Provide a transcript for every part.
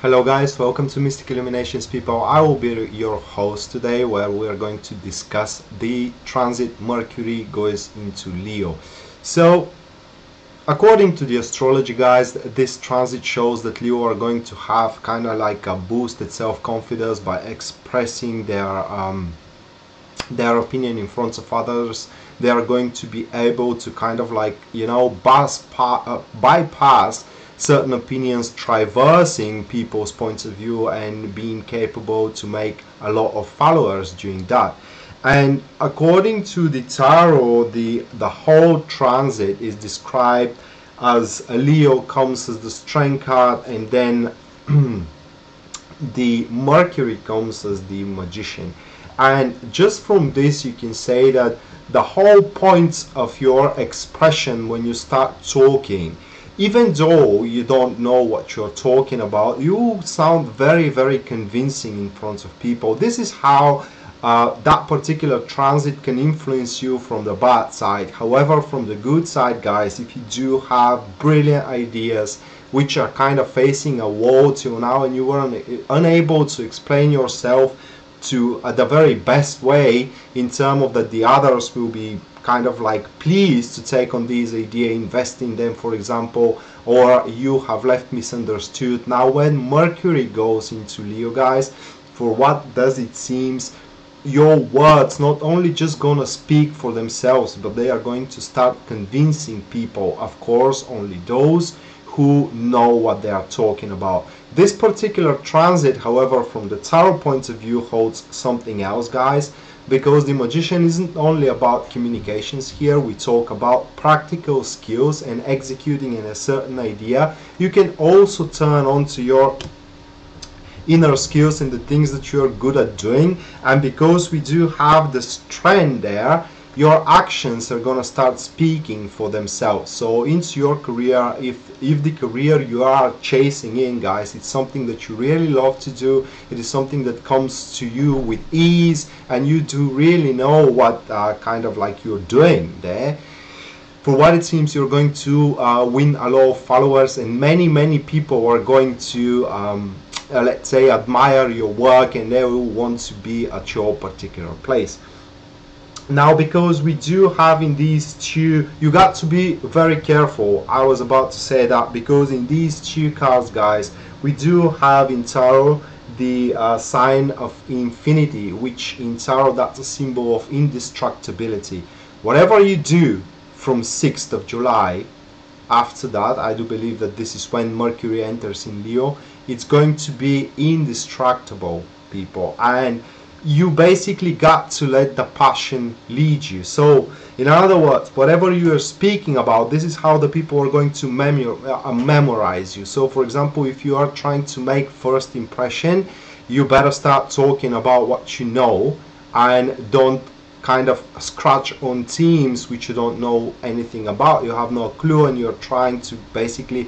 Hello guys, welcome to Mystic Illuminations people. I will be your host today, where we are going to discuss the transit Mercury goes into Leo. So according to the astrology guys, this transit shows that Leo are going to have kind of like a boosted self-confidence by expressing their opinion in front of others. They are going to be able to kind of like, you know, bypass certain opinions, traversing people's points of view and being capable to make a lot of followers during that. And according to the tarot, the whole transit is described as a Leo comes as the strength card, and then the Mercury comes as the magician. And just from this you can say that the whole point of your expression when you start talking, even though you don't know what you're talking about, you sound very, very convincing in front of people. This is how that particular transit can influence you from the bad side. However, from the good side, guys, if you do have brilliant ideas which are kind of facing a wall till now, and you were unable to explain yourself to the very best way, in terms of that the others will be kind of like pleased to take on these ideas, invest in them, for example, or you have left misunderstood. Now when Mercury goes into Leo, guys, for what does it seems, your words not only just gonna speak for themselves, but they are going to start convincing people, of course only those who know what they are talking about. This particular transit, however, from the tarot point of view, holds something else, guys, because the magician isn't only about communications here. We talk about practical skills and executing in a certain idea. You can also turn on to your inner skills and the things that you're good at doing, and because we do have this trend there, your actions are gonna start speaking for themselves. So into your career, if the career you are chasing in, guys, it's something that you really love to do, it is something that comes to you with ease, and you do really know what kind of like you're doing there, for what it seems you're going to win a lot of followers, and many people are going to let's say admire your work, and they will want to be at your particular place. Now, because we do have in these two, you got to be very careful. I was about to say that, because in these two cards, guys, we do have in tarot the sign of infinity, which in tarot that's a symbol of indestructibility. Whatever you do from 6th of July, after that, I do believe that this is when Mercury enters in Leo, it's going to be indestructible, people. And you basically got to let the passion lead you. So in other words, whatever you are speaking about, this is how the people are going to memorize you. So for example, if you are trying to make first impression, you better start talking about what you know, and don't kind of scratch on themes which you don't know anything about, you have no clue, and you're trying to basically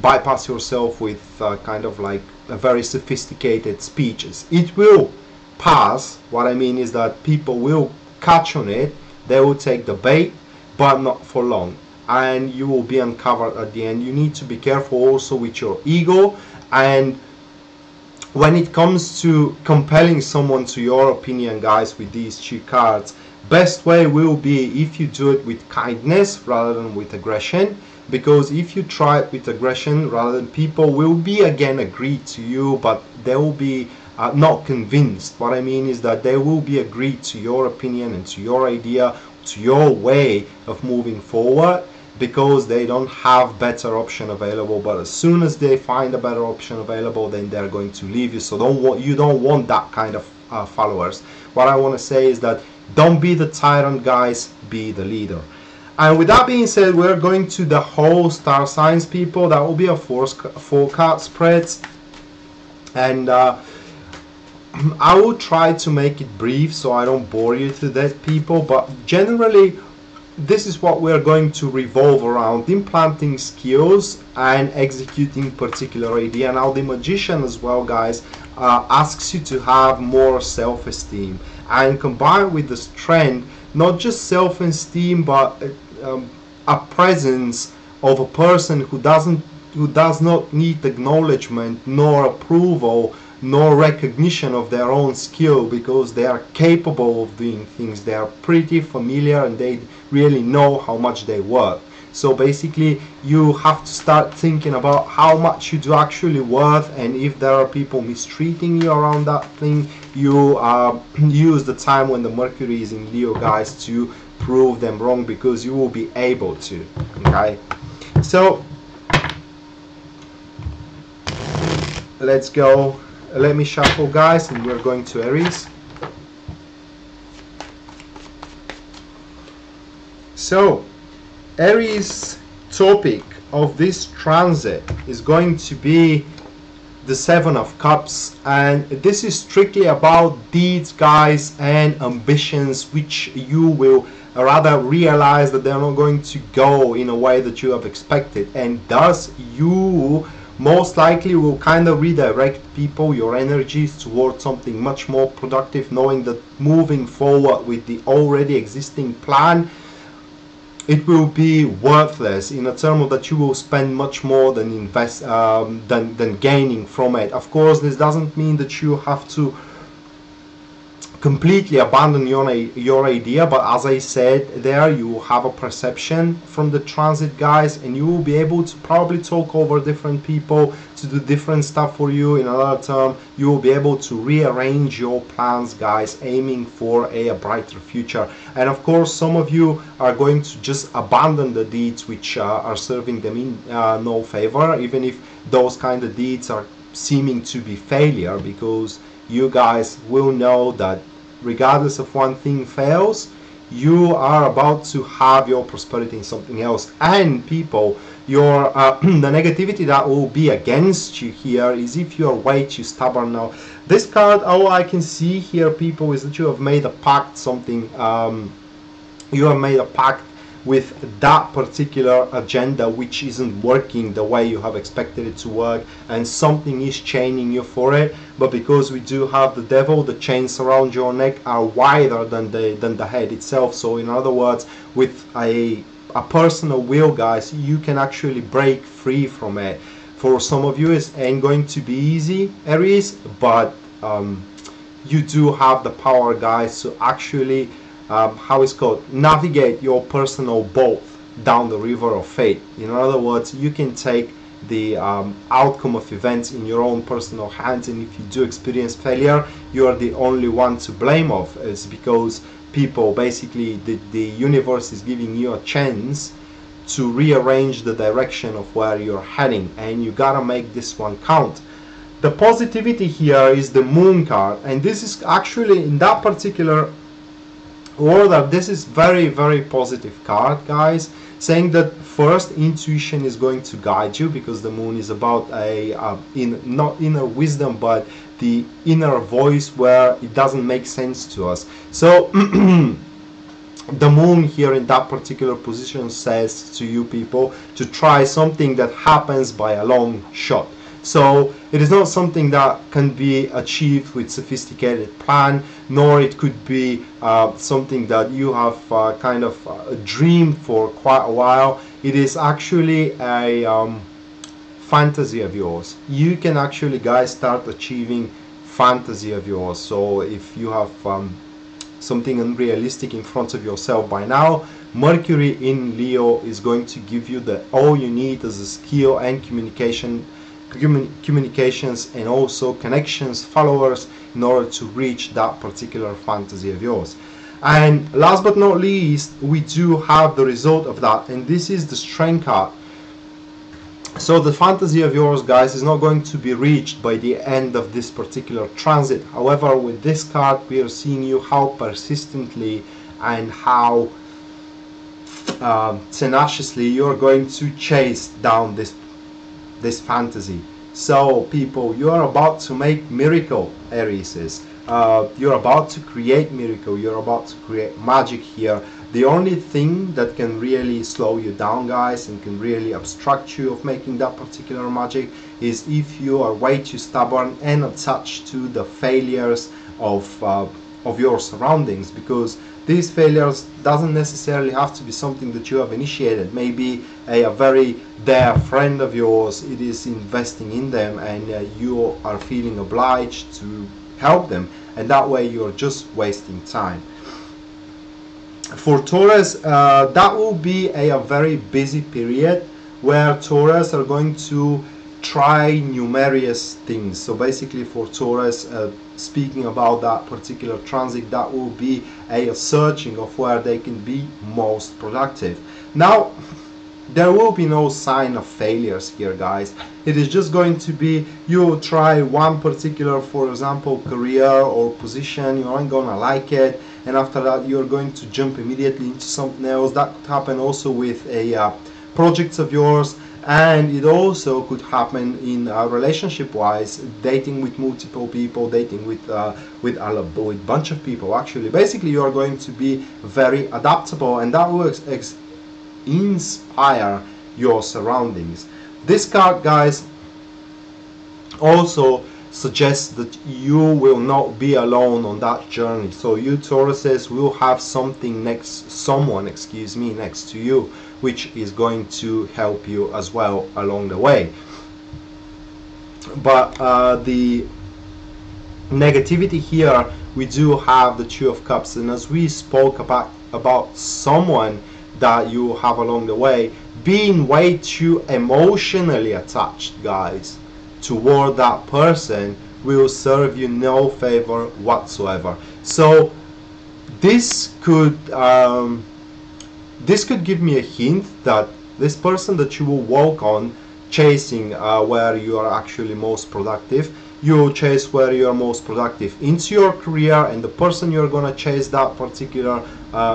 bypass yourself with kind of like a very sophisticated speeches. It will pass. What I mean is that people will catch on it, they will take the bait, but not for long, and you will be uncovered at the end. You need to be careful also with your ego, and when it comes to compelling someone to your opinion, guys, with these two cards, best way will be if you do it with kindness rather than with aggression, because if you try it with aggression rather than, people will be again agreed to you, but they will be not convinced. What I mean is that they will be agreed to your opinion and to your idea, to your way of moving forward, because they don't have better option available. But as soon as they find a better option available, then they're going to leave you. So you don't want that kind of followers. What I want to say is that don't be the tyrant, guys, be the leader. And with that being said, we're going to the whole star signs, people. That will be a four card spreads, and I will try to make it brief so I don't bore you to death, people, but generally this is what we're going to revolve around: implanting skills and executing particular idea. Now the magician as well, guys, asks you to have more self-esteem, and combined with the strength, not just self-esteem, but a presence of a person who doesn't who does not need acknowledgement nor approval nor recognition of their own skill, because they are capable of doing things. They are pretty familiar and they really know how much they work. So basically you have to start thinking about how much you do actually worth, and if there are people mistreating you around that thing, you use the time when the Mercury is in Leo, guys, to prove them wrong, because you will be able to. Okay, so let's go. Let me shuffle, guys, and we're going to Aries. So Aries topic of this transit is going to be the Seven of Cups, and this is strictly about deeds, guys, and ambitions, which you will rather realize that they're not going to go in a way that you have expected, and thus you most likely will kind of redirect people, your energies, towards something much more productive, knowing that moving forward with the already existing plan, it will be worthless, in a term of that you will spend much more than invest than gaining from it. Of course, this doesn't mean that you have to completely abandon your idea, but as I said, there you have a perception from the transit, guys, and you will be able to probably talk over different people to do different stuff for you. In another term, you will be able to rearrange your plans, guys, aiming for a brighter future. And of course, some of you are going to just abandon the deeds which are serving them in no favor, even if those kind of deeds are seeming to be failure, because you guys will know that regardless of one thing fails, you are about to have your prosperity in something else. And people, your the negativity that will be against you here is if you are way too stubborn. Now this card, all I can see here, people, is that you have made a pact, something you have made a pact with that particular agenda which isn't working the way you have expected it to work, and something is chaining you for it. But because we do have the devil, the chains around your neck are wider than the head itself. So in other words, with a personal will, guys, you can actually break free from it. For some of you, it ain't going to be easy, Aries, but you do have the power, guys, to actually how it's called, navigate your personal boat down the river of fate. In other words, you can take the outcome of events in your own personal hands, and if you do experience failure, you are the only one to blame of. It's because people, basically the universe is giving you a chance to rearrange the direction of where you're heading, and you gotta make this one count. The positivity here is the Moon card, and this is actually, in that particular order, this is very, very positive card, guys, saying that first, intuition is going to guide you, because the Moon is about a not inner wisdom, but the inner voice where it doesn't make sense to us. So the Moon here in that particular position says to you people to try something that happens by a long shot. So it is not something that can be achieved with sophisticated plan, nor it could be something that you have kind of dreamed for quite a while. It is actually a fantasy of yours. You can actually, guys, start achieving fantasy of yours. So if you have something unrealistic in front of yourself by now, Mercury in Leo is going to give you all you need as a skill and communications, and also connections, followers, in order to reach that particular fantasy of yours. And last but not least, we do have the result of that, and this is the Strength card. So the fantasy of yours, guys, is not going to be reached by the end of this particular transit. However, with this card, we are seeing you how persistently and how tenaciously you're going to chase down this fantasy. So people, you are about to make miracle, Aries. You're about to create miracle, you're about to create magic here. The only thing that can really slow you down, guys, and can really obstruct you of making that particular magic is if you are way too stubborn and attached to the failures of your surroundings, because these failures doesn't necessarily have to be something that you have initiated. Maybe a very dear friend of yours, it is investing in them, and you are feeling obliged to help them, and that way you're just wasting time. For Taurus, that will be a very busy period where Taurus are going to try numerous things. So basically for Taurus, speaking about that particular transit, that will be a searching of where they can be most productive. Now, there will be no sign of failures here, guys. It is just going to be, you try one particular, for example, career or position, you aren't gonna like it, and after that you're going to jump immediately into something else. That could happen also with a projects of yours, and it also could happen in relationship wise, dating with multiple people, dating with a bunch of people. Actually, basically you are going to be very adaptable, and that will inspire your surroundings. This card, guys, also suggests that you will not be alone on that journey. So you Tauruses will have someone next to you, which is going to help you as well along the way. But the negativity here, we do have the Two of Cups, and as we spoke about someone that you have along the way, being way too emotionally attached, guys, toward that person will serve you no favor whatsoever. So this could give me a hint that this person that you will walk on chasing where you are actually most productive, you will chase where you are most productive into your career, and the person you're going to chase that particular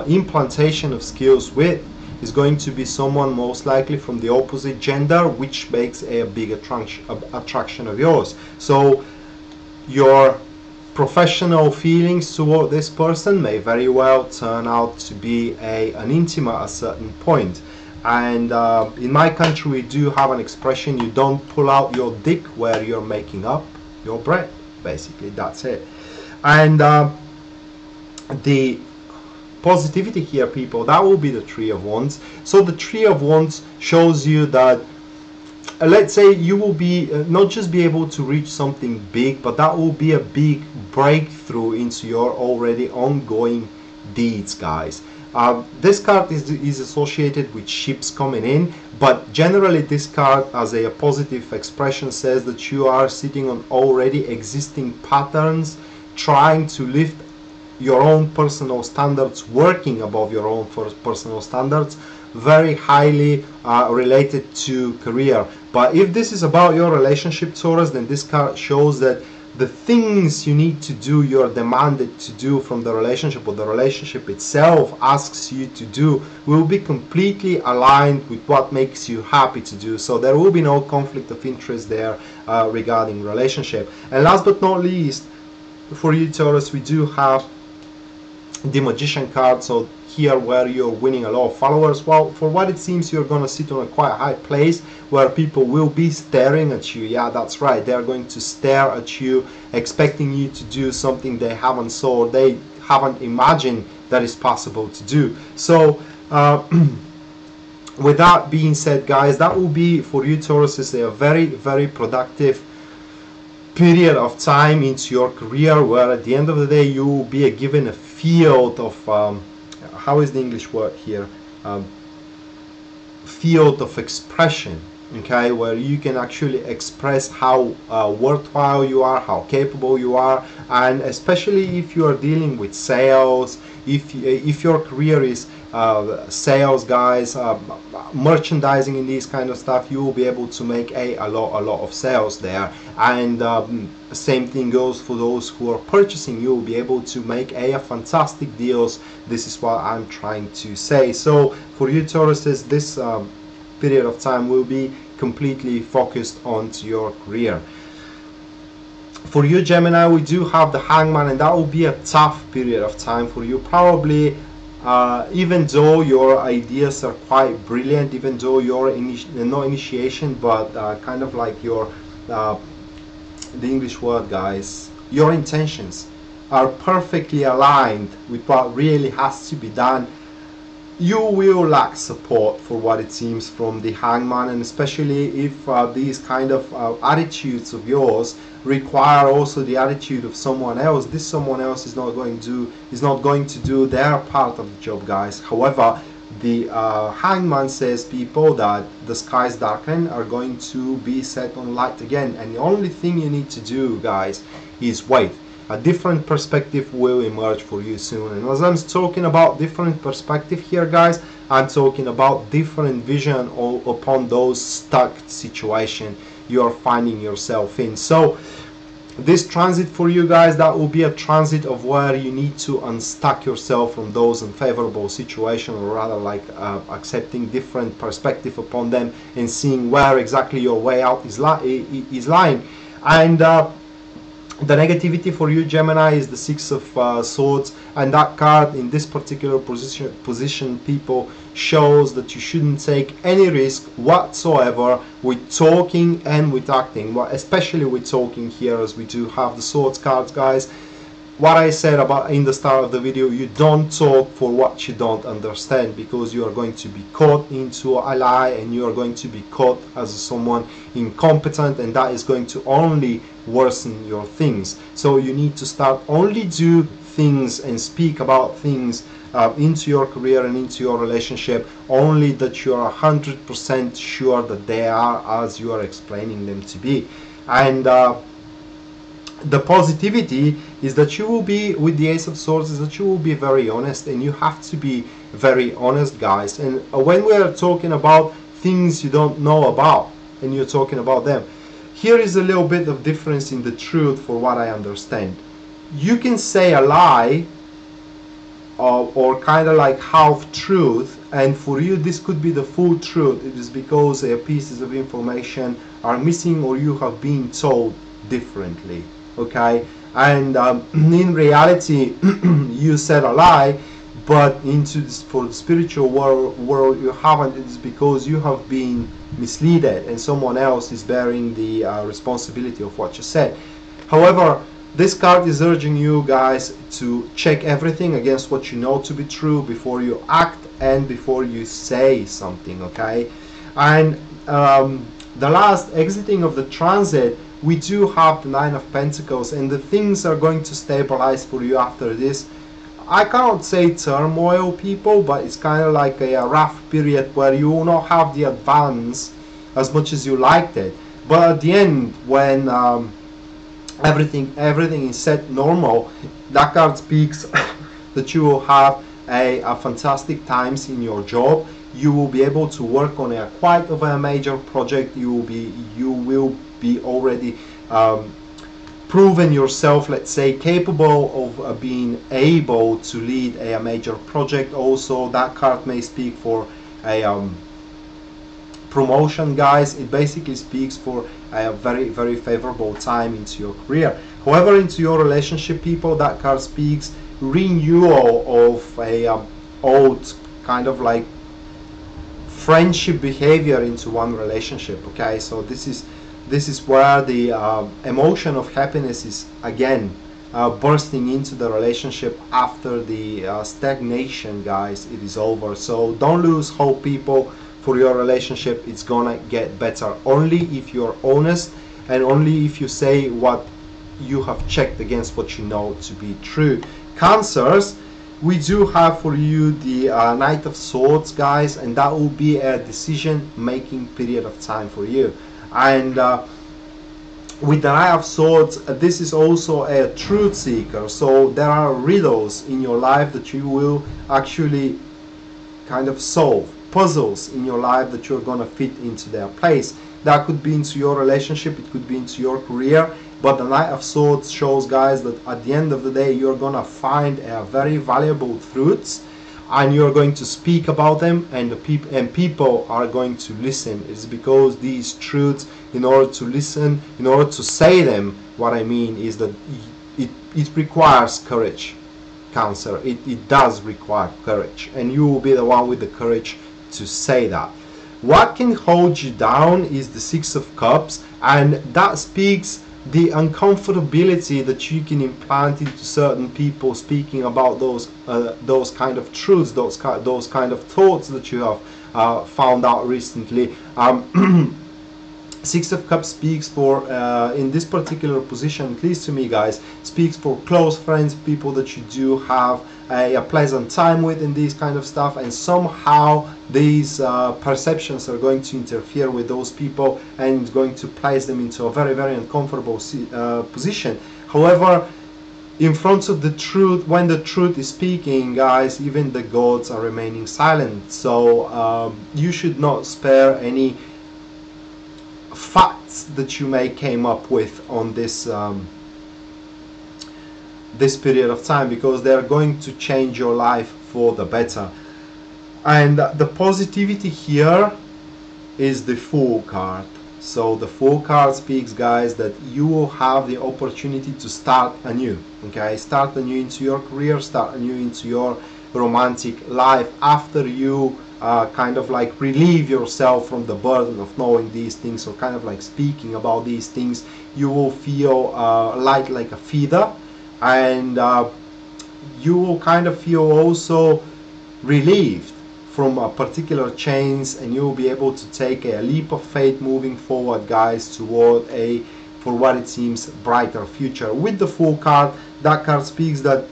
implantation of skills with is going to be someone most likely from the opposite gender, which makes a big attraction of yours. So your professional feelings toward this person may very well turn out to be an intimate at a certain point. And in my country we do have an expression, you don't pull out your dick where you're making up your bread. Basically, that's it. And the positivity here, people, that will be the Three of Wands. So the Three of Wands shows you that let's say you will be not just be able to reach something big, but that will be a big breakthrough into your already ongoing deeds, guys. This card is associated with ships coming in, but generally this card as a positive expression says that you are sitting on already existing patterns, trying to lift your own personal standards, working above your own personal standards, very highly related to career. But if this is about your relationship, Taurus, then this card shows that the things you need to do, you're demanded to do from the relationship, or the relationship itself asks you to do, will be completely aligned with what makes you happy to do. So there will be no conflict of interest there regarding relationship. And last but not least, for you Taurus, we do have the Magician card. So here, where you're winning a lot of followers, well, for what it seems, you're going to sit on a quite high place where people will be staring at you. Yeah, that's right, they're going to stare at you, expecting you to do something they haven't saw, they haven't imagined that is possible to do. So with that being said, guys, that will be for you Tauruses a very, very productive period of time into your career, where at the end of the day you will be given a field of how is the English word here, field of expression, okay, where you can actually express how worthwhile you are, how capable you are. And especially if you are dealing with sales, if your career is sales, guys, merchandising and these kind of stuff, you will be able to make a lot of sales there. And same thing goes for those who are purchasing. You will be able to make a fantastic deals. This is what I'm trying to say. So for you Tauruses, this period of time will be completely focused onto your career. For you Gemini, we do have the Hangman, and that will be a tough period of time for you. Probably even though your ideas are quite brilliant, even though your no initiation, but kind of like your the English word, guys, your intentions are perfectly aligned with what really has to be done, you will lack support for what it seems from the Hangman, and especially if these kind of attitudes of yours require also the attitude of someone else. This someone else is not going to do their part of the job, guys. However, the Hangman says people that the skies darken are going to be set on light again, and the only thing you need to do, guys, is wait. A different perspective will emerge for you soon. And as I'm talking about different perspective here, guys, I'm talking about different vision upon those stuck situation you are finding yourself in. So this transit for you guys, that will be a transit of where you need to unstuck yourself from those unfavorable situations, or rather like accepting different perspective upon them and seeing where exactly your way out is lying. And the negativity for you, Gemini, is the Six of Swords, and that card in this particular position, people, shows that you shouldn't take any risk whatsoever with talking and with acting, especially with talking here, as we do have the Swords cards, guys. What I said about in the start of the video, you don't talk for what you don't understand, because you are going to be caught into a lie, and you are going to be caught as someone incompetent, and that is going to only worsen your things. So you need to start only do things and speak about things into your career and into your relationship only that you are 100% sure that they are as you are explaining them to be. And the positivity is that you will be, with the Ace of Swords, is that you will be very honest, and you have to be very honest, guys. And when we are talking about things you don't know about and you're talking about them, here is a little bit of difference in the truth for what I understand. You can say a lie or kind of like half truth, and for you this could be the full truth. It is because pieces of information are missing, or you have been told differently. Okay, and in reality you said a lie, but for the spiritual world you haven't. It is because you have been misled, and someone else is bearing the responsibility of what you said. However, this card is urging you guys to check everything against what you know to be true before you act and before you say something. Okay, and the last exiting of the transit, we do have the Nine of Pentacles, and the things are going to stabilize for you after this. I cannot say turmoil, people, but it's kind of like a rough period where you will not have the advance as much as you liked it. But at the end, when everything is set normal, that card speaks that you will have a fantastic times in your job. You will be able to work on quite of a major project. You will be already proven yourself, let's say, capable of being able to lead a major project. Also, that card may speak for a promotion, guys. It basically speaks for a very, very favorable time into your career. However, into your relationship, people, that card speaks renewal of a old kind of like friendship behavior into one relationship. Okay, so this is where the emotion of happiness is again bursting into the relationship after the stagnation, guys. It is over. So don't lose hope, people, for your relationship. It's gonna get better only if you're honest, and only if you say what you have checked against what you know to be true. Cancers, we do have for you the Knight of Swords, guys, and that will be a decision making period of time for you. And with the Knight of Swords, this is also a truth seeker. So there are riddles in your life that you will actually kind of solve, puzzles in your life that you're gonna fit into their place. That could be into your relationship, it could be into your career, but the Knight of Swords shows, guys, that at the end of the day you're gonna find very valuable truths, and you're going to speak about them, and people are going to listen. It's because these truths, in order to listen, in order to say them, what I mean is that it requires courage, Cancer. It does require courage, and you will be the one with the courage to say that. What can hold you down is the Six of Cups, and that speaks the uncomfortability that you can implant into certain people speaking about those kind of truths, those kind of thoughts that you have found out recently. Six of Cups speaks for, in this particular position, at least to me guys, speaks for close friends, people that you do have a pleasant time with in these kind of stuff, and somehow these perceptions are going to interfere with those people and going to place them into a very, very uncomfortable position. However, in front of the truth, when the truth is speaking, guys, even the gods are remaining silent. So you should not spare any facts that you may came up with on this this period of time, because they are going to change your life for the better. And the positivity here is the Fool card. So the Fool card speaks, guys, that you will have the opportunity to start anew. Okay, start anew into your career, start anew into your romantic life after you kind of like relieve yourself from the burden of knowing these things, or kind of like speaking about these things. You will feel light like a feather, and you will kind of feel also relieved from a particular chains, and you will be able to take a leap of faith moving forward, guys, toward a, for what it seems, brighter future. With the Fool card, that card speaks that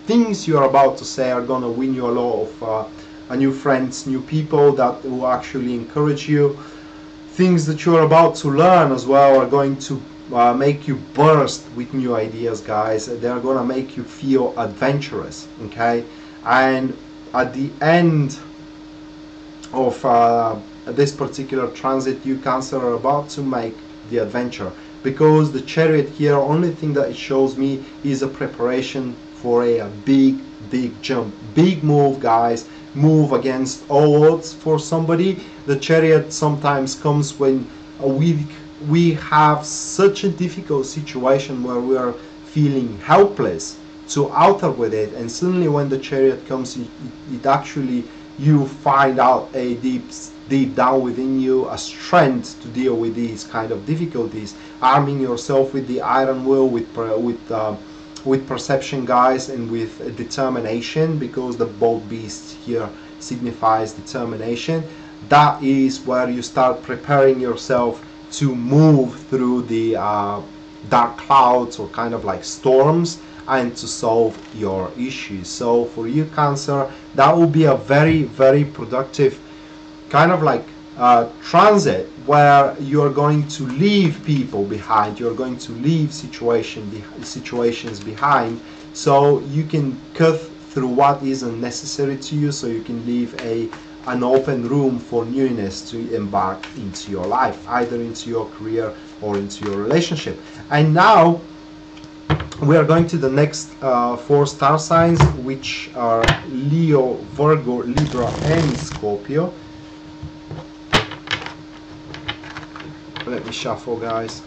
things you are about to say are gonna win you a lot of new friends, new people that will actually encourage you. Things that you are about to learn as well are going to make you burst with new ideas, guys. They are gonna make you feel adventurous, okay? And at the end of this particular transit, you Cancer are about to make the adventure, because the Chariot here, only thing that it shows me is a preparation for a big jump, big move, guys. Move against all odds for somebody. The Chariot sometimes comes when we have such a difficult situation where we are feeling helpless to alter with it, and suddenly when the Chariot comes, it actually, you find out a deep down within you a strength to deal with these kind of difficulties, arming yourself with the iron will, with perception, guys, and with determination, because the bold beast here signifies determination. That is where you start preparing yourself to move through the dark clouds, or kind of like storms, and to solve your issues. So for you Cancer, that will be a very, very productive kind of like transit, where you're going to leave people behind, you're going to leave situations behind, so you can cut through what is unnecessary to you, so you can leave an open room for newness to embark into your life, either into your career or into your relationship. And now we are going to the next 4 star signs, which are Leo, Virgo, Libra, and Scorpio. Let me shuffle, guys.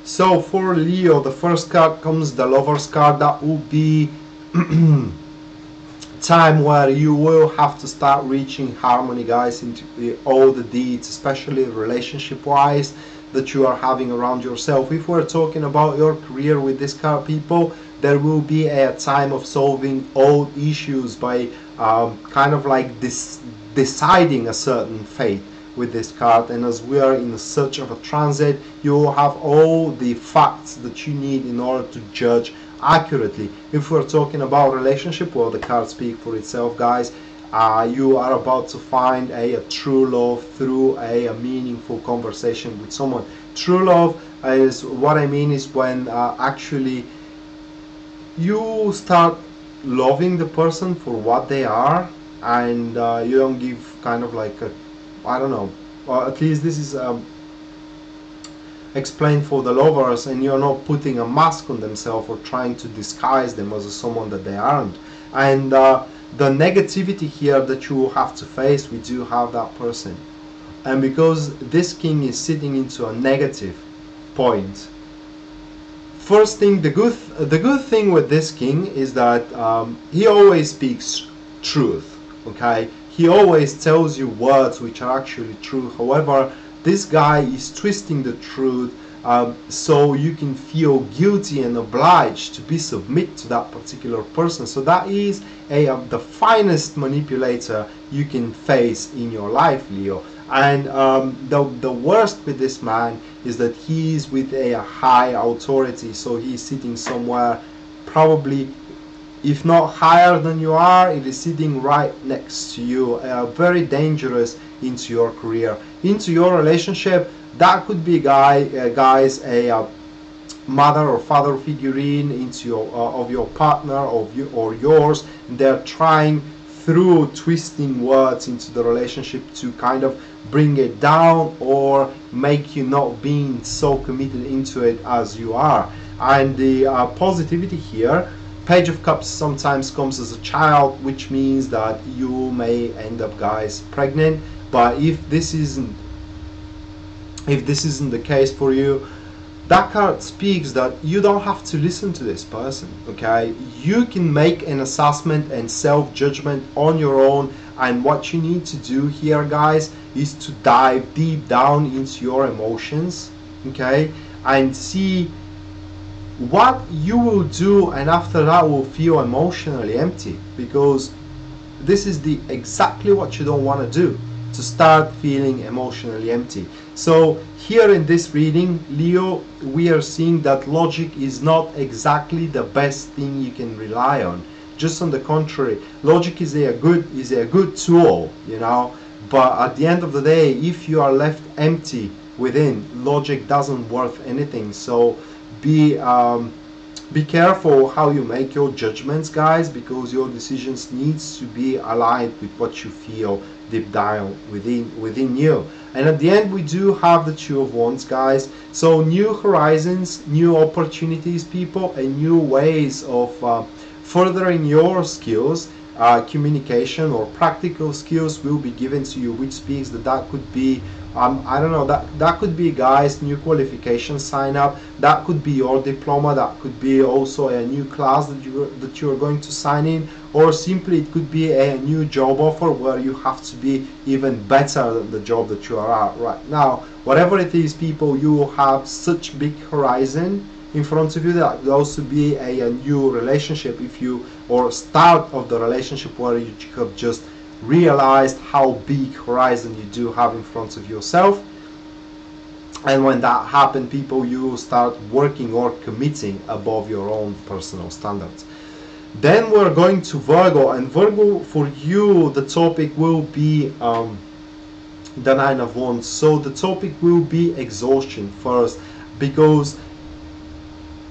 So for Leo, the first card comes the Lover's card. That will be time where you will have to start reaching harmony, guys, into all the deeds, especially relationship wise, that you are having around yourself. If we're talking about your career with this card, people, there will be a time of solving old issues by kind of like deciding a certain fate with this card. And as we are in search of a transit, you will have all the facts that you need in order to judge accurately. If we're talking about relationship, well, the cards speak for itself, guys. You are about to find a true love through a meaningful conversation with someone. True love is, what I mean is when actually you start loving the person for what they are, and you don't give kind of like a, I don't know, or at least this is explained for the lovers, and you're not putting a mask on themselves or trying to disguise them as someone that they aren't. And the negativity here that you will have to face, we do have that person. and because this king is sitting into a negative point, first thing, the good thing with this king is that he always speaks truth. Okay, he always tells you words which are actually true. However, this guy is twisting the truth, so you can feel guilty and obliged to be submit to that particular person. So that is the finest manipulator you can face in your life, Leo. And the worst with this man is that he is with a high authority, so he's sitting somewhere probably, if not higher than you are, it is sitting right next to you, very dangerous into your career, into your relationship. That could be guys, a mother or father figurine into your of your partner, of you or yours. They're trying through twisting words into the relationship to kind of bring it down or make you not being so committed into it as you are. And the positivity here, Page of Cups sometimes comes as a child, which means that you may end up, guys, pregnant. But if this isn't the case for you, that card speaks that you don't have to listen to this person. Okay, you can make an assessment and self-judgment on your own, and what you need to do here, guys, is to dive deep down into your emotions, okay, and see what you will do, and after that will feel emotionally empty, because this is the exactly what you don't want to do, to start feeling emotionally empty. So here in this reading, Leo, we are seeing that logic is not exactly the best thing you can rely on. Just on the contrary, logic is a good tool, you know, but at the end of the day, if you are left empty within, logic doesn't worth anything. So be careful how you make your judgments, guys, because your decisions needs to be aligned with what you feel deep down within you. And at the end, we do have the Two of Wands, guys. So new horizons, new opportunities, people, and new ways of furthering your skills, communication or practical skills will be given to you, which speaks that could be I don't know, that could be, guys, new qualification sign up, that could be your diploma, that could be also a new class that you are going to sign in, or simply it could be a new job offer where you have to be even better than the job that you are at right now. Whatever it is, people, you will have such big horizon in front of you. That could also be a new relationship, if you, or start of the relationship where you have just realized how big horizon you do have in front of yourself. And when that happens, people, you start working or committing above your own personal standards. Then we're going to Virgo, and Virgo, for you the topic will be the Nine of Wands. So the topic will be exhaustion first, because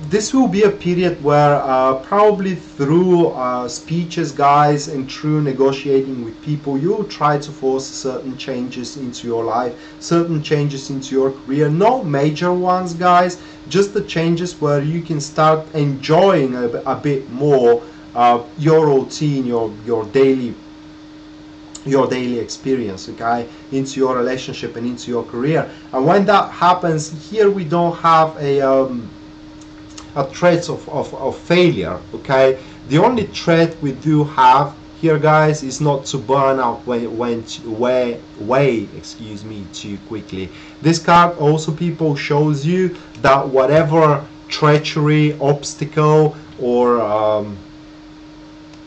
this will be a period where probably through speeches, guys, and through negotiating with people, you'll try to force certain changes into your life, certain changes into your career. No major ones, guys, just the changes where you can start enjoying a bit more your routine, your daily experience, okay, into your relationship and into your career. And when that happens, here we don't have a threat of failure, okay. The only threat we do have here, guys, is not to burn out way too quickly. This card also, people, shows you that whatever treachery, obstacle, or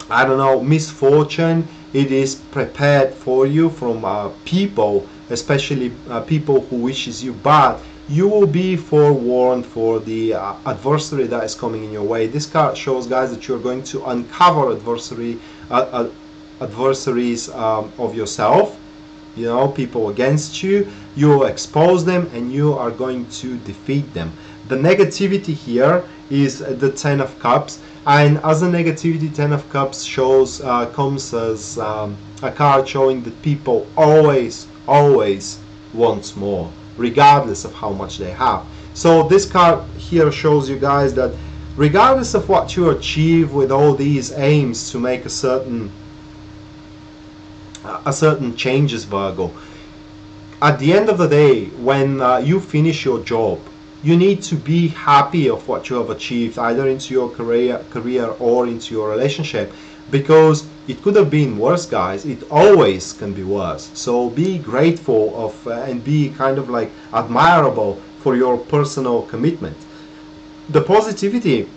I don't know, misfortune, it is prepared for you from people, especially people who wishes you bad. You will be forewarned for the adversary that is coming in your way. This card shows, guys, that you're going to uncover adversaries of yourself, you know, people against you. You will expose them and you are going to defeat them. The negativity here is the Ten of Cups, and as a negativity, Ten of Cups shows comes as a card showing that people always want more, regardless of how much they have. So this card here shows you, guys, that regardless of what you achieve with all these aims to make a certain changes, Virgo, at the end of the day, when you finish your job, you need to be happy of what you have achieved, either into your career or into your relationship, because it could have been worse, guys. It always can be worse. So be grateful of and be kind of like admirable for your personal commitment. The positivity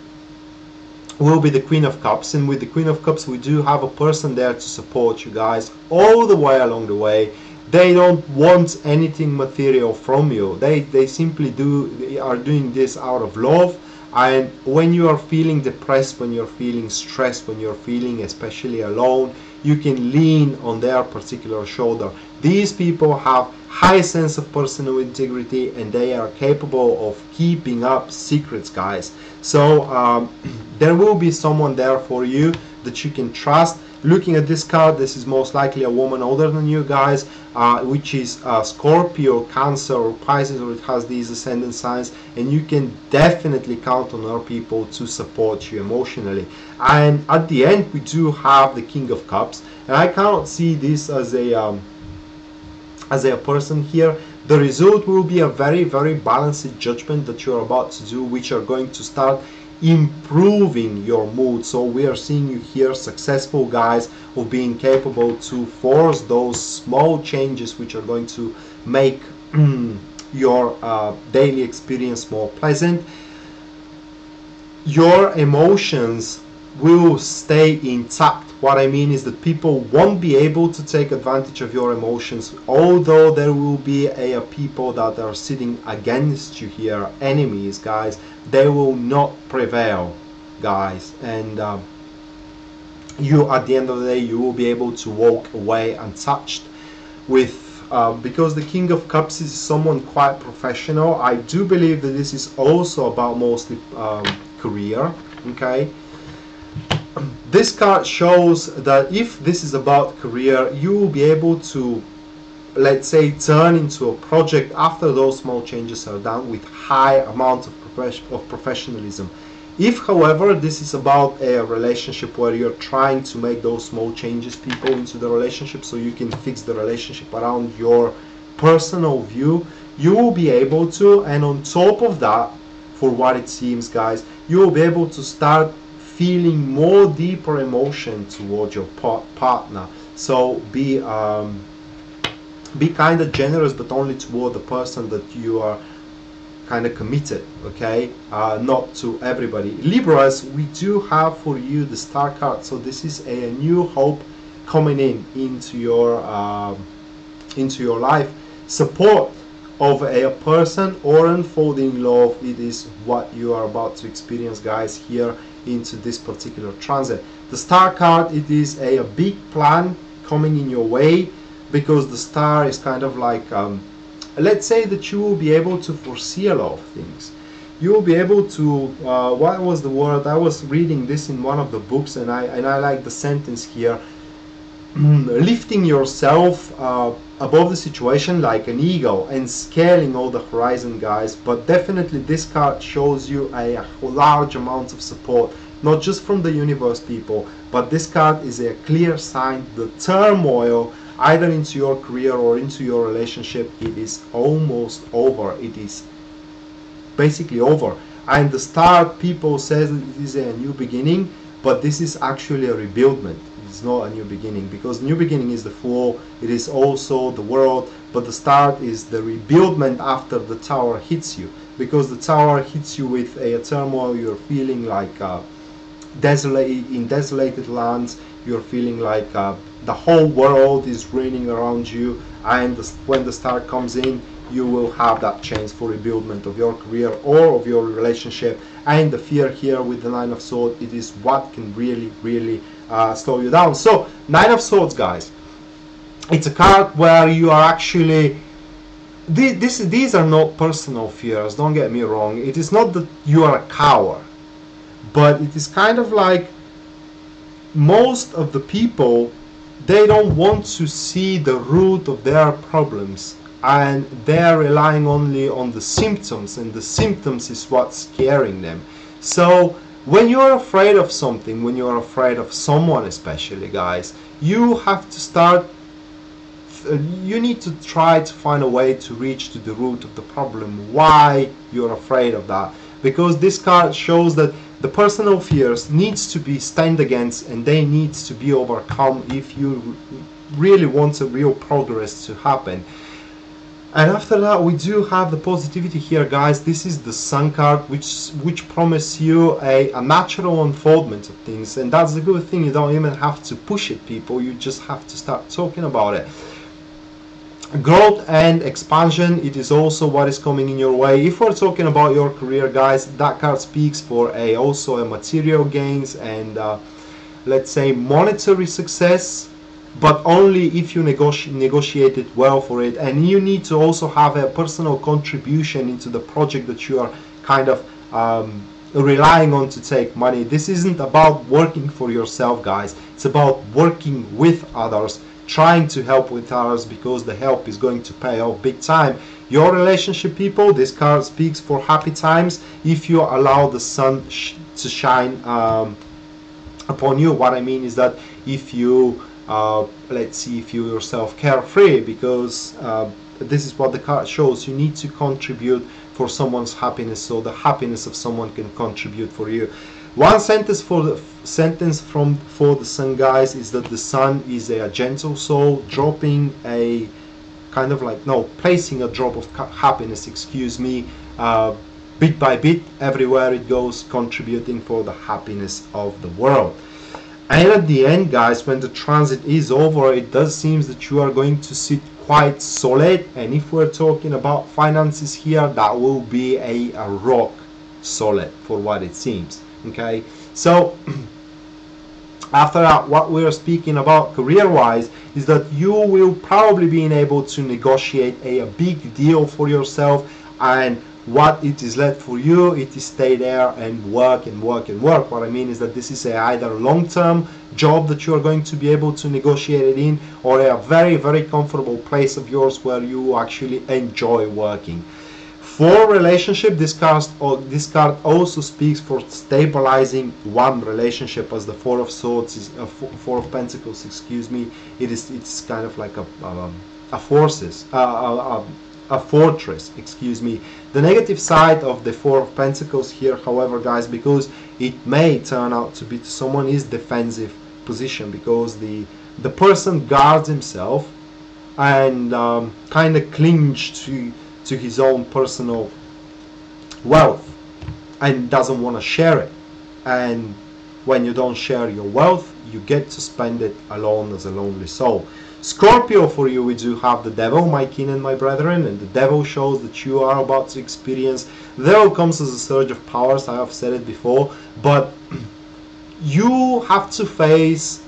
will be the Queen of Cups, and with the Queen of Cups we do have a person there to support you guys all the way along the way. They don't want anything material from you. They simply are doing this out of love. And when you are feeling depressed, when you're feeling stressed, when you're feeling especially alone, you can lean on their particular shoulder. These people have high sense of personal integrity, and they are capable of keeping up secrets, guys. So there will be someone there for you that you can trust. Looking at this card, this is most likely a woman older than you guys, which is Scorpio, Cancer, or Pisces, or it has these ascendant signs, and you can definitely count on our people to support you emotionally. And at the end, we do have the King of Cups, and I cannot see this as a person here. The result will be a very, very balanced judgment that you're about to do, which are going to start improving your mood. So we are seeing you here successful, guys, of being capable to force those small changes which are going to make your daily experience more pleasant. Your emotions will stay intact. What I mean is that people won't be able to take advantage of your emotions, although there will be people that are sitting against you here, enemies, guys. They will not prevail, guys, and you, at the end of the day, you will be able to walk away untouched with because the King of Cups is someone quite professional. I do believe that this is also about mostly career. Okay, this card shows that if this is about career, you will be able to, let's say, turn into a project after those small changes are done with high amount of professionalism. If, however, this is about a relationship where you're trying to make those small changes, people, into the relationship, so you can fix the relationship around your personal view, you will be able to, and on top of that, for what it seems, guys, you will be able to start feeling more deeper emotion towards your partner. So be kind of generous, but only toward the person that you are kind of committed, okay? Not to everybody. Libras, we do have for you the Star card. So this is a new hope coming into your life. Support of a person or unfolding love. It is what you are about to experience, guys, here into this particular transit. The Star card, it is a big plan coming in your way, because the Star is kind of like let's say that you will be able to foresee a lot of things. You will be able to what was the word? I was reading this in one of the books, and I like the sentence here. Lifting yourself above the situation like an eagle and scaling all the horizon, guys. But definitely this card shows you a large amount of support, not just from the universe, people, but this card is a clear sign the turmoil either into your career or into your relationship, it is almost over. It is basically over. And the Star, people says it is a new beginning, but this is actually a rebuildment. It's not a new beginning, because new beginning is the Fool, it is also the World, but the Star is the rebuildment after the Tower hits you, because the Tower hits you with a turmoil. You're feeling like desolated lands. You're feeling like the whole world is raining around you, and when the Star comes in, you will have that chance for rebuildment of your career or of your relationship. And the fear here with the Nine of Swords, it is what can really slow you down. So Nine of Swords, guys, it's a card where you are actually these are not personal fears, don't get me wrong. It is not that you are a coward, but it is kind of like most of the people, they don't want to see the root of their problems, and they're relying only on the symptoms, and the symptoms is what's scaring them. So when you're afraid of something, when you're afraid of someone especially, guys, you have to start you need to try to find a way to reach to the root of the problem, why you're afraid of that, because this card shows that the personal fears needs to be stand against, and they needs to be overcome if you really want a real progress to happen. And after that, we do have the positivity here, guys. This is the Sun card, which promise you a natural unfoldment of things, and that's the good thing. You don't even have to push it, people. You just have to start talking about it. Growth and expansion, it is also what is coming in your way. If we're talking about your career, guys, that card speaks for also a material gains and let's say monetary success, but only if you negotiate it well for it. And you need to also have a personal contribution into the project that you are kind of relying on to take money. This isn't about working for yourself, guys. It's about working with others, trying to help with others, because the help is going to pay off big time. Your relationship, people, this card speaks for happy times if you allow the sun to shine upon you. What I mean is that if you let's see, if you yourself carefree, because this is what the card shows. You need to contribute for someone's happiness, so the happiness of someone can contribute for you. One sentence for the sun, guys, is that the sun is a gentle soul, dropping a kind of like, no, placing a drop of happiness, excuse me, bit by bit, everywhere it goes, contributing for the happiness of the world. And at the end, guys, when the transit is over, it does seem that you are going to sit quite solid. And if we're talking about finances here, that will be a rock solid for what it seems. Okay, so after that, what we're speaking about career-wise is that you will probably be able to negotiate a big deal for yourself, and what it is left for you, it is stay there and work and work and work. What I mean is that this is either a long-term job that you are going to be able to negotiate it in, or a very, very comfortable place of yours where you actually enjoy working. For relationship, this card also speaks for stabilizing one relationship, as the Four of Swords is Four of Pentacles, excuse me. It's kind of like a fortress, excuse me. The negative side of the Four of Pentacles here, however, guys, because it may turn out to be someone is defensive position, because the person guards himself and kind of clings to his own personal wealth and doesn't want to share it. And when you don't share your wealth, you get to spend it alone as a lonely soul. Scorpio, for you, we do have the Devil, my kin and my brethren, and the Devil shows that you are about to experience. The Devil comes as a surge of powers, I have said it before, but you have to face,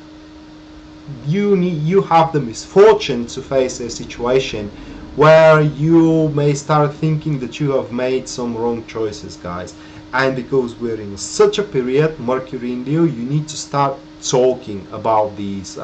you have the misfortune to face a situation where you may start thinking that you have made some wrong choices, guys. And because we're in such a period, Mercury in Leo, you need to start talking about these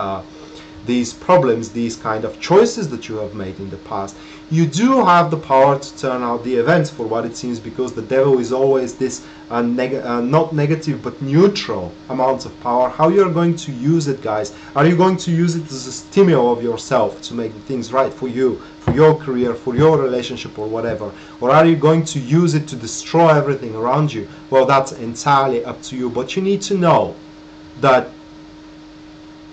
problems, these kind of choices that you have made in the past. You do have the power to turn out the events for what it seems, because the Devil is always this not negative but neutral amount of power. How you're going to use it, guys? Are you going to use it as a stimulus of yourself to make things right for you, for your career, for your relationship, or whatever? Or are you going to use it to destroy everything around you? Well, that's entirely up to you, but you need to know that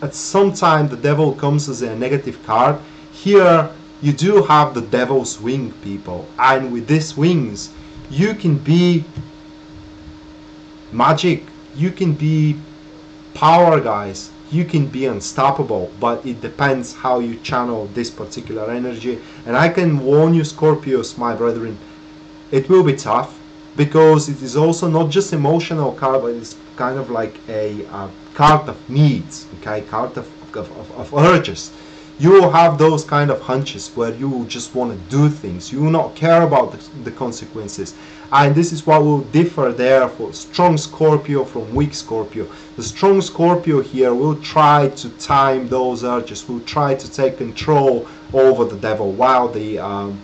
at some time the Devil comes as a negative card. Here you do have the Devil's wing, people, and with these wings you can be magic, you can be power, guys, you can be unstoppable, but it depends how you channel this particular energy. And I can warn you, Scorpios, my brethren, it will be tough, because it is also not just emotional card, but it's kind of like a card of needs, okay, card of urges. You will have those kind of hunches where you just want to do things, you will not care about the consequences. And this is what will differ there for strong Scorpio from weak Scorpio. The strong Scorpio here will try to time those urges, will try to take control over the Devil, while the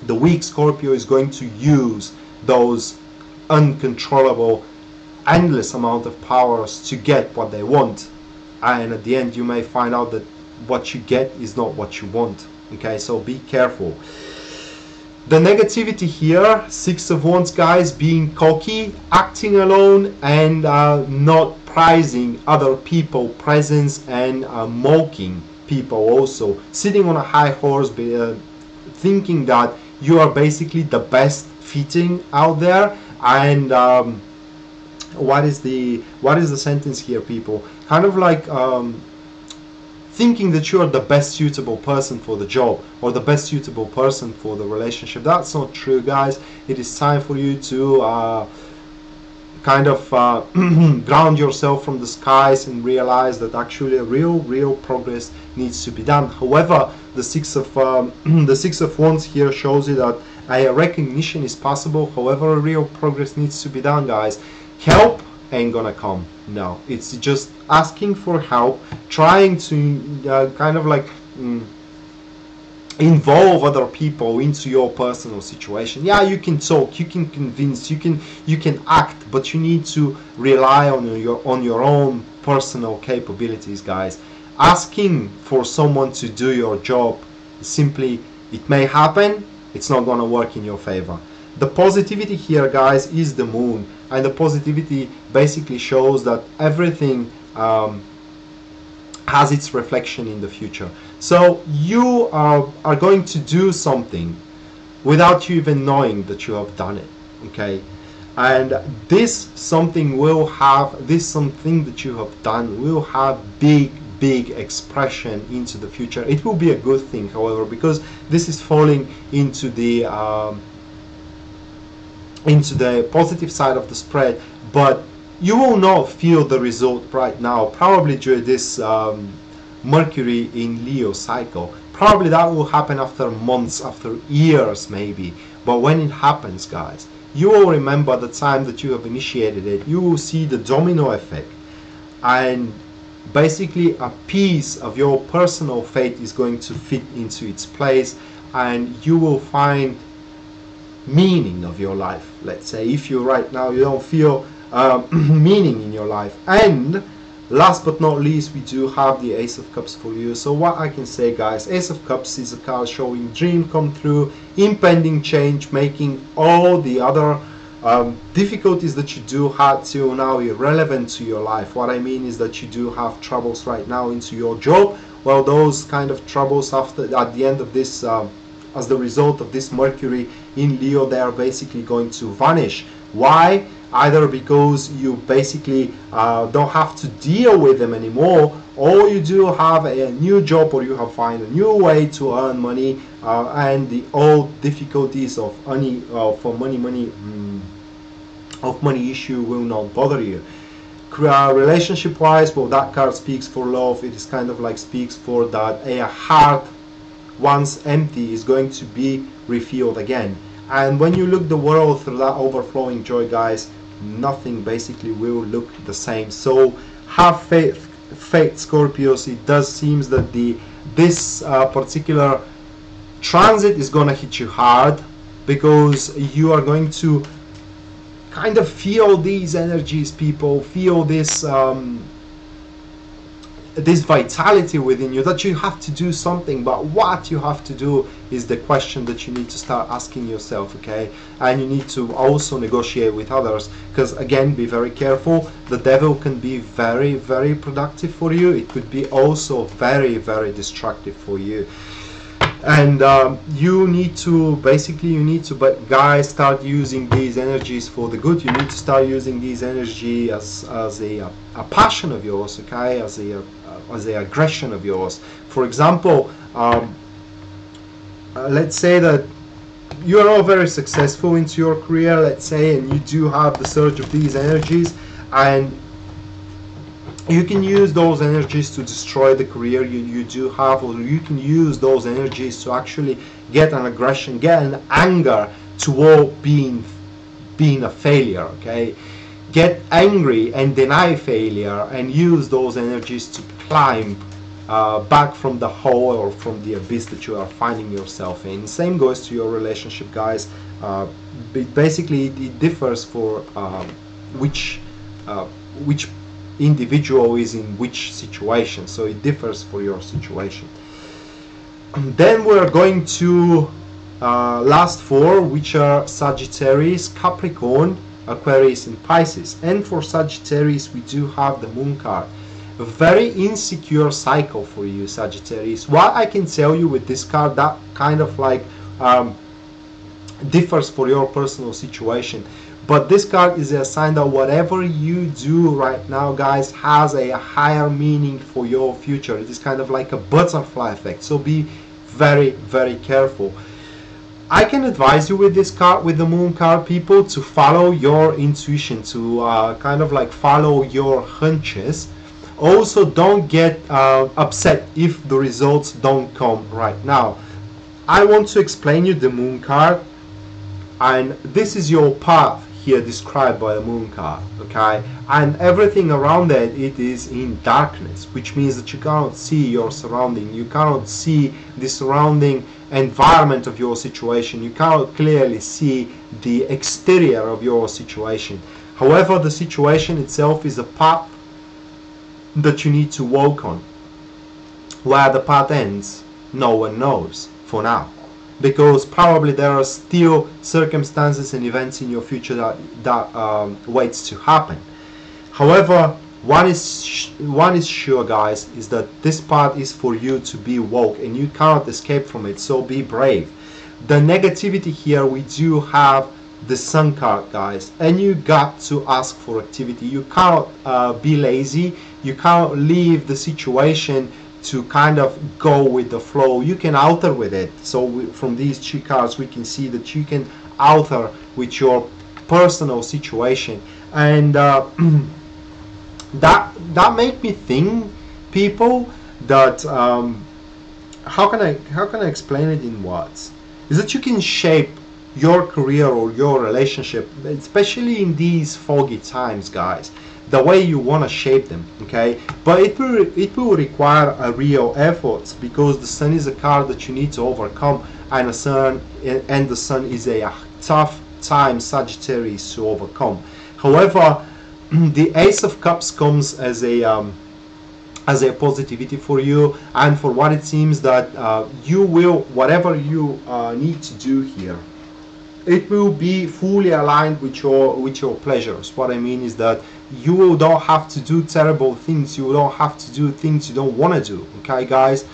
weak Scorpio is going to use those uncontrollable, endless amount of powers to get what they want. And at the end you may find out that what you get is not what you want. Okay, so be careful. The negativity here, Six of Wands, guys, being cocky, acting alone, and not prizing other people's presence, and mocking people also. Sitting on a high horse, thinking that you are basically the best fitting out there. And what is the sentence here, people? Kind of like thinking that you are the best suitable person for the job, or the best suitable person for the relationship. That's not true, guys. It is time for you to kind of ground yourself from the skies and realize that actually a real progress needs to be done. However, the Six of Wands here shows you that a recognition is possible. However, a real progress needs to be done, guys. Help ain't gonna come. No, it's just asking for help, trying to kind of like involve other people into your personal situation. Yeah, you can talk, you can convince, you can act, but you need to rely on your own personal capabilities, guys. Asking for someone to do your job, simply, it may happen, it's not gonna work in your favor. The positivity here, guys, is the moon, and the positivity basically shows that everything has its reflection in the future. So you are going to do something without you even knowing that you have done it. Okay, and this something that you have done will have big expression into the future. It will be a good thing, however, because this is falling into the positive side of the spread, but you will not feel the result right now, probably during this Mercury in Leo cycle. Probably that will happen after months, after years maybe. But when it happens, guys, you will remember the time that you have initiated it. You will see the domino effect, and basically a piece of your personal fate is going to fit into its place, and you will find meaning of your life. Let's say if you right now you don't feel meaning in your life. And last but not least, we do have the Ace of Cups for you. So what I can say, guys, Ace of Cups is a card showing dream come true, impending change, making all the other difficulties that you do have till now irrelevant to your life. What I mean is that you do have troubles right now into your job. Well, those kind of troubles at the end of this as the result of this Mercury in Leo, they are basically going to vanish. Why? Either because you basically don't have to deal with them anymore, or you do have a new job, or you have find a new way to earn money, and the old difficulties of money issue will not bother you. Relationship wise, well, that card speaks for love. It is kind of like speaks for that a heart once empty is going to be refilled again. And when you look the world through that overflowing joy, guys, nothing basically will look the same. So have faith, Scorpios. It does seem that this particular transit is gonna hit you hard, because you are going to kind of feel these energies, people. Feel this this vitality within you, that you have to do something. But what you have to do is the question that you need to start asking yourself. Okay, and you need to also negotiate with others, because again, be very careful. The devil can be very productive for you. It could be also very destructive for you. And you need to but guys, start using these energies for the good. You need to start using these energy as a passion of yours, okay, as a aggression of yours. For example, let's say that you are all very successful into your career, let's say, and you do have the surge of these energies, and you can use those energies to destroy the career you do have, or you can use those energies to actually get an aggression, get an anger toward being a failure. Okay, get angry and deny failure, and use those energies to climb back from the hole or from the abyss that you are finding yourself in. Same goes to your relationship, guys. Basically, it differs for which individual is in which situation, so it differs for your situation. Then we're going to last four, which are Sagittarius, Capricorn, Aquarius and Pisces. And for Sagittarius we do have the Moon card. A very insecure cycle for you, Sagittarius. What I can tell you with this card, that kind of like differs for your personal situation, but this card is a sign that whatever you do right now, guys, has a higher meaning for your future. It is kind of like a butterfly effect, so be very, very careful. I can advise you with this card, with the Moon card, people, to follow your intuition, to kind of like follow your hunches. Also, don't get upset if the results don't come right now. I want to explain you the Moon card, and this is your path here described by the Moon card, okay? And everything around that, it is in darkness, which means that you cannot see your surrounding, you cannot see the surrounding environment of your situation, you cannot clearly see the exterior of your situation. However, the situation itself is a path that you need to walk on. Where the path ends, no one knows for now, because probably there are still circumstances and events in your future that waits to happen. However, one is sure, guys, is that this path is for you to be woke, and you cannot escape from it, so be brave. The negativity here, we do have the Sun card, guys, and you got to ask for activity. You cannot be lazy, you cannot leave the situation to kind of go with the flow. You can alter with it. So from these two cards we can see that you can alter with your personal situation, and that make me think, people, that how can I explain it in words, is that you can shape your career or your relationship, especially in these foggy times, guys, the way you want to shape them, okay? But it will require a real effort, because the Sun is a card that you need to overcome, and the Sun is a tough time, Sagittarius, to overcome. However, the Ace of Cups comes as a positivity for you, and for what it seems that you will, whatever you need to do here, it will be fully aligned with your pleasures. What I mean is that you don't have to do terrible things, you don't have to do things you don't want to do, okay, guys?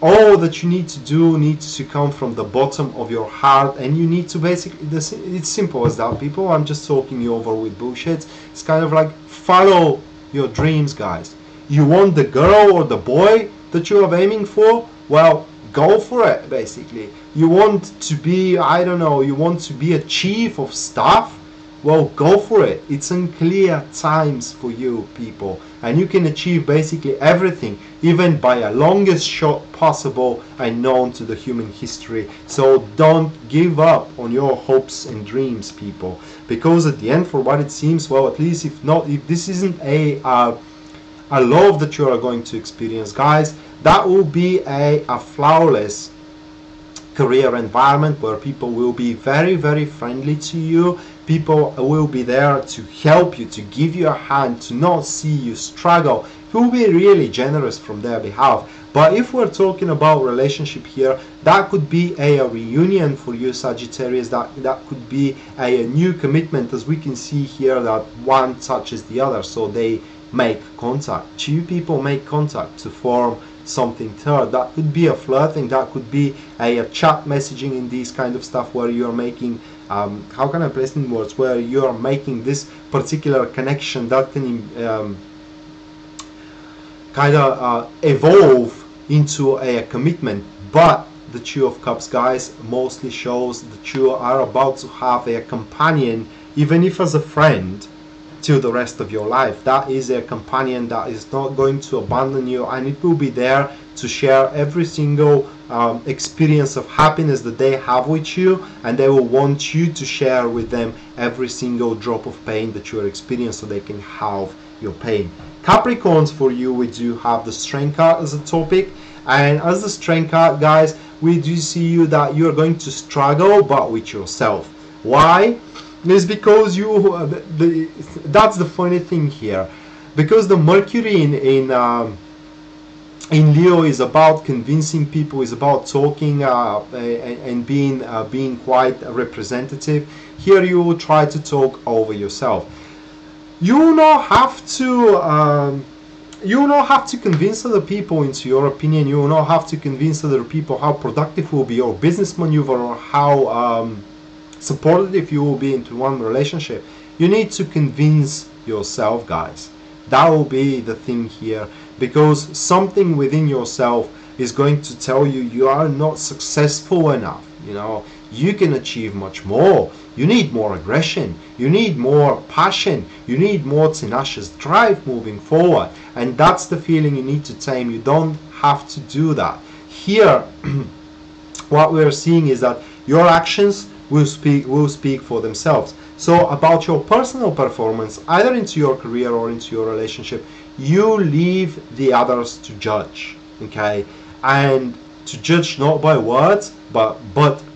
All that you need to do needs to come from the bottom of your heart, and you need to basically, it's simple as that, people. I'm just talking you over with bullshit. It's kind of like, follow your dreams, guys. You want the girl or the boy that you are aiming for? Well, go for it, basically. You want to be, I don't know, you want to be a chief of staff? Well, go for it. It's unclear times for you, people, and you can achieve basically everything, even by a longest shot possible and known to the human history. So don't give up on your hopes and dreams, people, because at the end, for what it seems, well, at least if this isn't a love that you are going to experience, guys, that will be a flawless career environment where people will be very, very friendly to you. People will be there to help you, to give you a hand, to not see you struggle. Will be really generous from their behalf. But if we're talking about relationship here, that could be a reunion for you, Sagittarius. That could be a new commitment, as we can see here that one touches the other, so they make contact. Two people make contact to form something third. That could be a flirting, that could be a chat messaging in these kind of stuff, where you're making how can I place in words, where you're making this particular connection that can kind of evolve into a commitment. But the Two of Cups, guys, mostly shows that you are about to have a companion, even if as a friend, till the rest of your life. That is a companion that is not going to abandon you, and it will be there to share every single experience of happiness that they have with you, and they will want you to share with them every single drop of pain that you are experiencing, so they can halve your pain. Capricorns, for you, we do have the Strength card as a topic, and as the Strength card, guys, we do see you that you are going to struggle, but with yourself. Why? It's because you that's the funny thing here. because the Mercury in Leo is about convincing people, is about talking and being quite representative. Here you will try to talk over yourself. You will not have to. You will not have to convince other people into your opinion. You will not have to convince other people how productive will be your business maneuver, or how supportive you will be into one relationship. You need to convince yourself, guys. That will be the thing here, because something within yourself is going to tell you you are not successful enough. You know, you can achieve much more. You need more aggression, you need more passion, you need more tenacious drive moving forward, and that's the feeling you need to tame. You don't have to do that. Here what we're seeing is that your actions will speak for themselves. So about your personal performance, either into your career or into your relationship, you leave the others to judge, okay? And to judge not by words but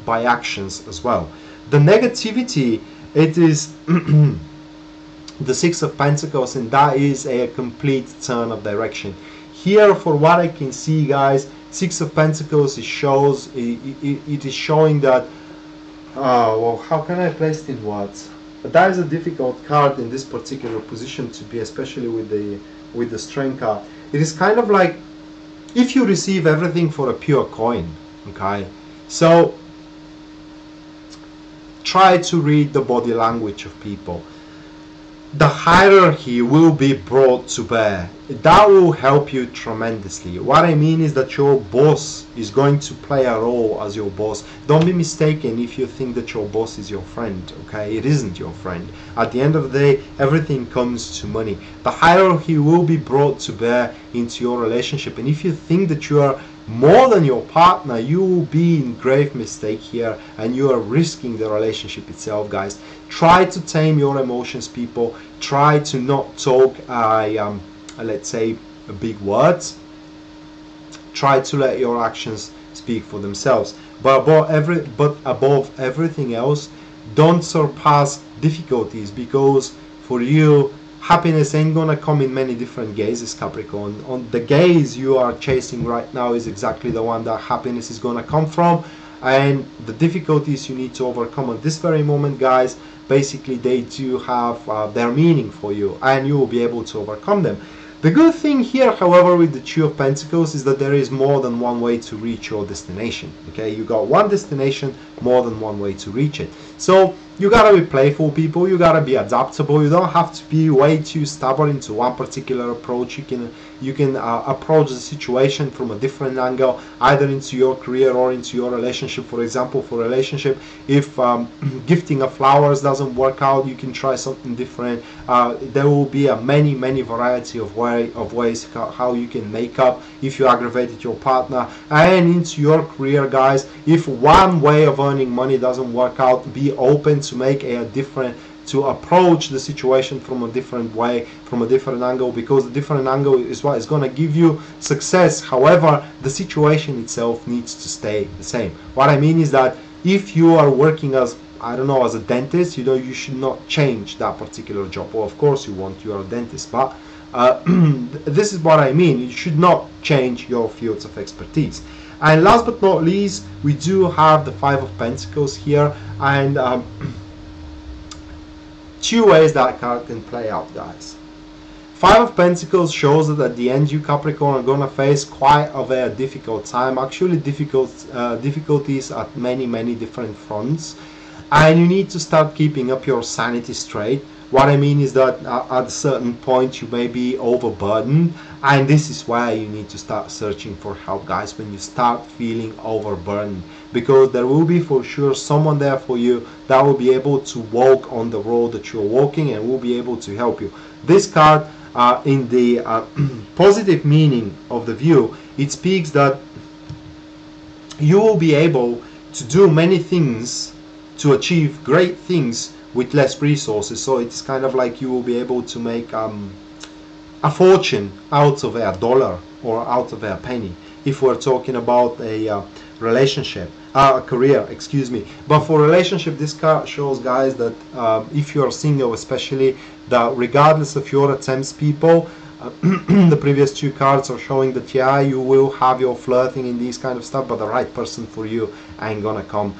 by actions as well. The negativity, it is the Six of Pentacles, and that is a complete turn of direction. Here, for what I can see, guys, Six of Pentacles, it is showing that, well, how can I place it in words? But that is a difficult card in this particular position to be, especially with the Strength card. It is kind of like if you receive everything for a pure coin, okay? So try to read the body language of people. The hierarchy will be brought to bear. That will help you tremendously. What I mean is that your boss is going to play a role as your boss. Don't be mistaken if you think that your boss is your friend, okay? It isn't your friend. At the end of the day, everything comes to money. The hierarchy will be brought to bear into your relationship, and if you think that you are more than your partner, you will be in grave mistake here, and you are risking the relationship itself, guys. Try to tame your emotions, people. Try to not talk let's say big words. Try to let your actions speak for themselves, but above everything else, don't surpass difficulties, because for you, happiness ain't gonna come in many different gazes, Capricorn. On the gaze you are chasing right now is exactly the one that happiness is gonna come from, and the difficulties you need to overcome at this very moment, guys, basically they do have their meaning for you, and you will be able to overcome them. The good thing here, however, with the Two of Pentacles is that there is more than one way to reach your destination. Okay, you got one destination, more than one way to reach it. So you gotta be playful, people. You gotta be adaptable. You don't have to be way too stubborn into one particular approach. You can approach the situation from a different angle, either into your career or into your relationship. For example, for relationship, if gifting of flowers doesn't work out, you can try something different. There will be a many variety of ways how you can make up if you aggravated your partner. And into your career, guys, if one way of earning money doesn't work out, be open to make to approach the situation from a different way, from a different angle, because the different angle is what is going to give you success. However, the situation itself needs to stay the same. What I mean is that if you are working as, I don't know, as a dentist, you know, you should not change that particular job. Well, of course you want, you are a dentist, but this is what I mean. You should not change your fields of expertise. And last but not least, we do have the Five of Pentacles here, and two ways that card can play out, guys. Five of Pentacles shows that at the end, you Capricorn are gonna face quite a very difficult time, actually difficulties at many different fronts, and you need to start keeping up your sanity straight. What I mean is that at a certain point you may be overburdened, and this is why you need to start searching for help, guys, when you start feeling overburdened, because there will be for sure someone there for you that will be able to walk on the road that you're walking and will be able to help you. This card, in the positive meaning of the view, it speaks that you will be able to do many things, to achieve great things with less resources. So it's kind of like you will be able to make a fortune out of a dollar or out of a penny. If we're talking about a relationship, career, excuse me. But for relationship, this card shows, guys, that if you're single especially, that regardless of your attempts, people, the previous two cards are showing that yeah, you will have your flirting in these kind of stuff, but the right person for you ain't gonna come.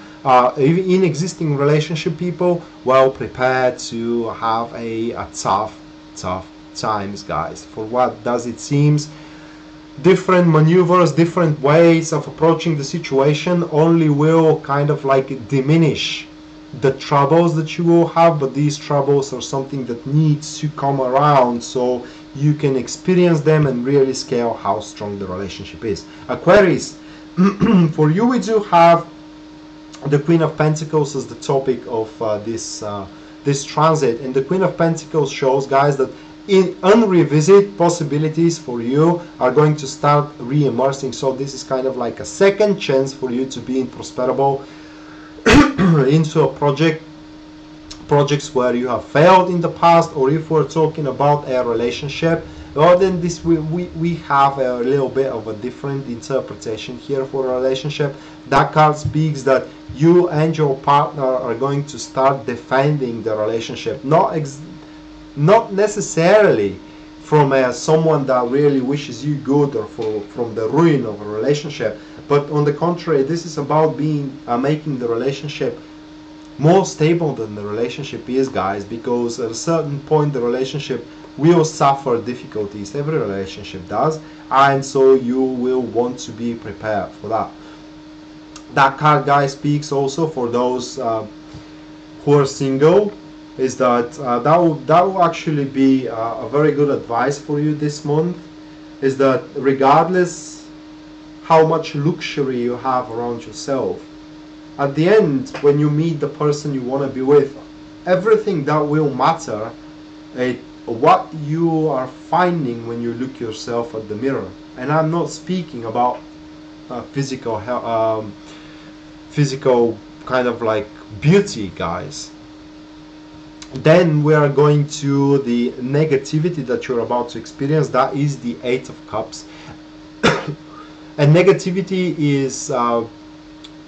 In existing relationship, people, well prepared to have a tough times, guys. For what does it seems, different maneuvers, different ways of approaching the situation only will kind of like diminish the troubles that you will have, but these troubles are something that needs to come around so you can experience them and really scale how strong the relationship is. Aquarius, for you we do have the Queen of Pentacles as the topic of this transit, and the Queen of Pentacles shows, guys, that in unrevisit possibilities for you are going to start re-emerging. So this is kind of like a second chance for you to be in prosperable into a projects where you have failed in the past, or if we're talking about a relationship, well, then this we have a little bit of a different interpretation here for a relationship. That card speaks that you and your partner are going to start defending the relationship, not necessarily from someone that really wishes you good, or from the ruin of a relationship, but on the contrary, this is about being making the relationship more stable than the relationship is, guys, because at a certain point the relationship will suffer difficulties. Every relationship does, and so you will want to be prepared for that. That card, guys, speaks also for those who are single, is that that will actually be a very good advice for you this month, is that regardless how much luxury you have around yourself, at the end, when you meet the person you want to be with, everything that will matter is what you are finding when you look yourself at the mirror. And I'm not speaking about physical kind of like beauty, guys. Then we are going to the negativity that you're about to experience. That is the Eight of Cups. And negativity is